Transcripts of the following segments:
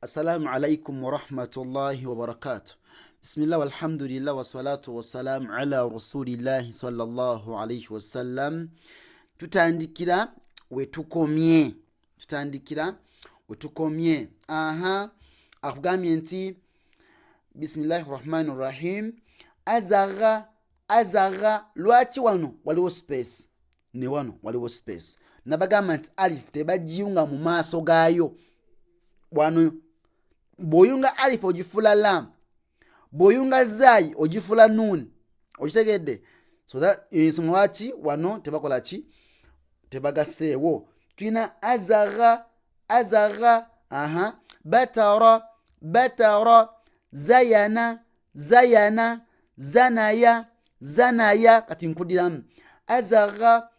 Assalamu alaikum wa rahmatullahi wa barakatuh. Bismillah walhamdulillah wa salatu wa salam ala rasulillahi sallallahu alaihi wa sallam. Tutandikira wetukomye. Akugambye nti bismillahirrahmanirrahim. Azaga lwaki wano waliwo space ne wano waliwo space. Nabagamba nti alif tebagiyunga mu maaso gaayo. Wano bw'oyunga alif ogifula lam, bw'oyunga zai ogifula nun. Okitegedde? So that ensonga lwaki wano tebakola ki? Tebagasseewo. Tulina azaga, batara, zayana, zanaya. Kati nkudiramu azaga,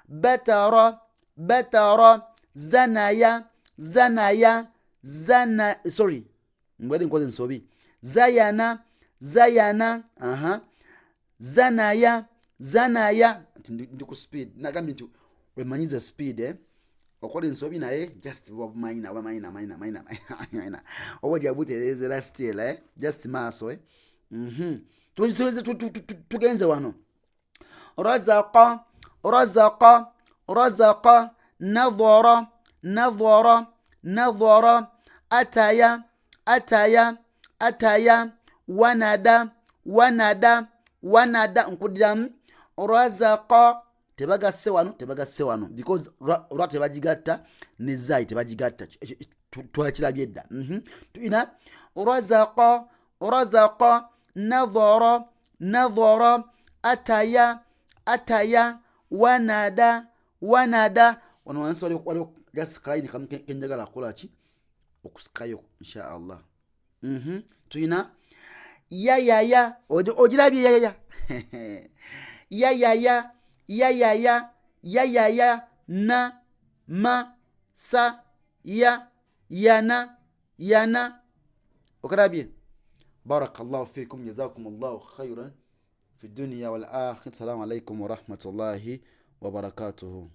batara, zanaya, mbwede nkoze nsobi. Zayana, zanaya. Ndi ku speed. Nagambye nti wemanyize speed, okola ensobi naye just wabumanyina. Oba jabuterezera still, just maaso. Tugenze wano. Razaqa, nadhara, ataya, wanada. Nkudiramu razaqa tebagasse wano because ra tebagigatta ne zai tebagigatta. Twakirabye edda. Tulina razaqa, nadhara, ataya, wanada. Wano wansi waliwo gasikaini kamu kenjagala akola ki okusikayo insha Allah. Tulina yayaya. Ogirabye yayaya na ma sa yana. Okarabye. Barakallahu fikum, jazakumullahu khairan fi dunya wal akhirah. Assalamu alaikum wa rahmatullahi wa barakatuhu.